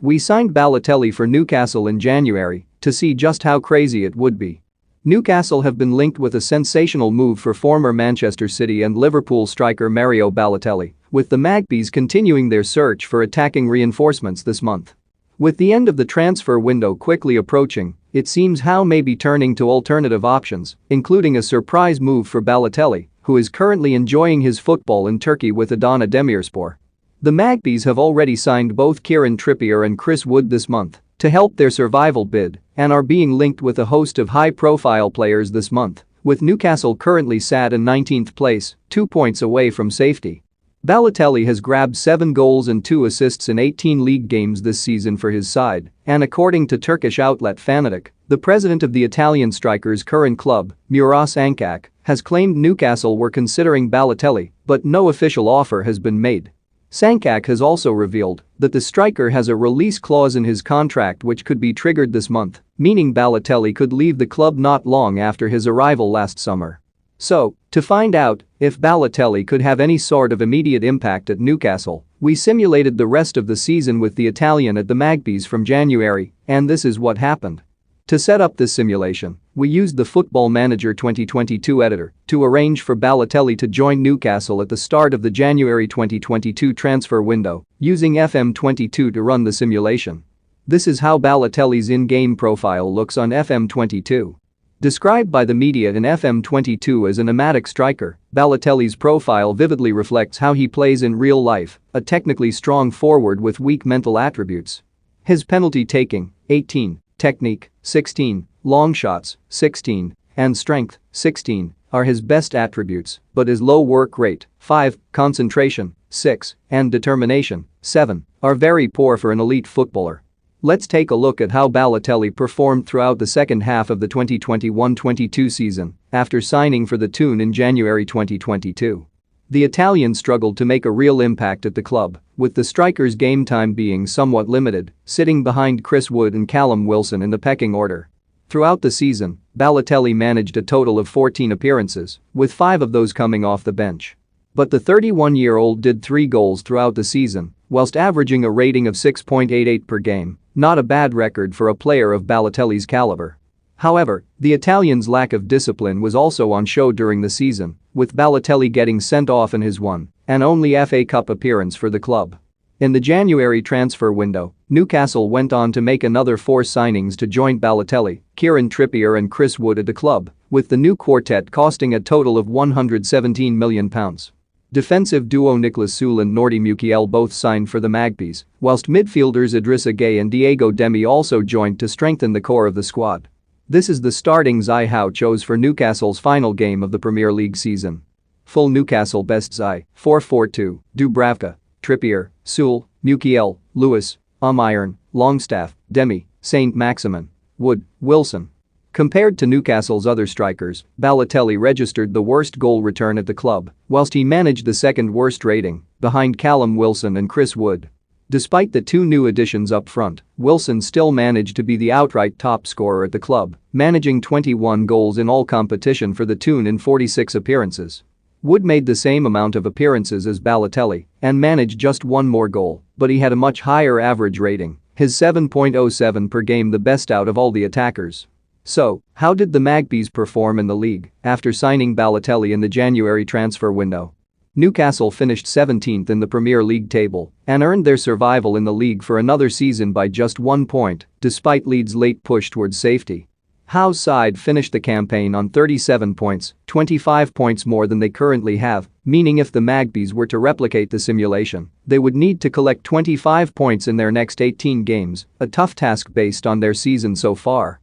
We signed Balotelli for Newcastle in January to see just how crazy it would be. Newcastle have been linked with a sensational move for former Manchester City and Liverpool striker Mario Balotelli, with the Magpies continuing their search for attacking reinforcements this month. With the end of the transfer window quickly approaching, it seems Howe may be turning to alternative options, including a surprise move for Balotelli, who is currently enjoying his football in Turkey with Adana Demirspor. The Magpies have already signed both Kieran Trippier and Chris Wood this month to help their survival bid and are being linked with a host of high-profile players this month, with Newcastle currently sat in 19th place, 2 points away from safety. Balotelli has grabbed 7 goals and 2 assists in 18 league games this season for his side, and according to Turkish outlet Fanatic, the president of the Italian striker's current club, Murat Sankak, has claimed Newcastle were considering Balotelli, but no official offer has been made. Sankak has also revealed that the striker has a release clause in his contract which could be triggered this month, meaning Balotelli could leave the club not long after his arrival last summer. So, to find out if Balotelli could have any sort of immediate impact at Newcastle, we simulated the rest of the season with the Italian at the Magpies from January, and this is what happened. To set up this simulation, we used the Football Manager 2022 editor to arrange for Balotelli to join Newcastle at the start of the January 2022 transfer window, using FM22 to run the simulation. This is how Balotelli's in-game profile looks on FM22. Described by the media in FM22 as a nomadic striker, Balotelli's profile vividly reflects how he plays in real life, a technically strong forward with weak mental attributes. His penalty taking, 18, technique, 16, long shots, 16, and strength, 16, are his best attributes, but his low work rate, 5, concentration, 6, and determination, 7, are very poor for an elite footballer. Let's take a look at how Balotelli performed throughout the second half of the 2021-22 season after signing for the Toon in January 2022. The Italian struggled to make a real impact at the club, with the striker's game time being somewhat limited, sitting behind Chris Wood and Callum Wilson in the pecking order. Throughout the season, Balotelli managed a total of 14 appearances, with 5 of those coming off the bench. But the 31-year-old did 3 goals throughout the season, whilst averaging a rating of 6.88 per game, not a bad record for a player of Balotelli's caliber. However, the Italian's lack of discipline was also on show during the season, with Balotelli getting sent off in his one and only FA Cup appearance for the club. In the January transfer window, Newcastle went on to make another 4 signings to join Balotelli, Kieran Trippier and Chris Wood at the club, with the new quartet costing a total of £117 million. Defensive duo Nicolas Soule and Nordi Mukiele both signed for the Magpies, whilst midfielders Idrissa Gueye and Diego Demi also joined to strengthen the core of the squad. This is the starting Zai Howe chose for Newcastle's final game of the Premier League season. Full Newcastle best Zai, 4-4-2, Dubravka, Trippier, Soule, Mukiele, Lewis, Iron, Longstaff, Demi, Saint Maximin, Wood, Wilson. Compared to Newcastle's other strikers, Balotelli registered the worst goal return at the club, whilst he managed the second worst rating, behind Callum Wilson and Chris Wood. Despite the 2 new additions up front, Wilson still managed to be the outright top scorer at the club, managing 21 goals in all competition for the Toon in 46 appearances. Wood made the same amount of appearances as Balotelli and managed just 1 more goal, but he had a much higher average rating, his 7.07 per game, the best out of all the attackers. So, how did the Magpies perform in the league after signing Balotelli in the January transfer window? Newcastle finished 17th in the Premier League table and earned their survival in the league for another season by just 1 point, despite Leeds' late push towards safety. Howe's side finished the campaign on 37 points, 25 points more than they currently have, meaning if the Magpies were to replicate the simulation, they would need to collect 25 points in their next 18 games, a tough task based on their season so far.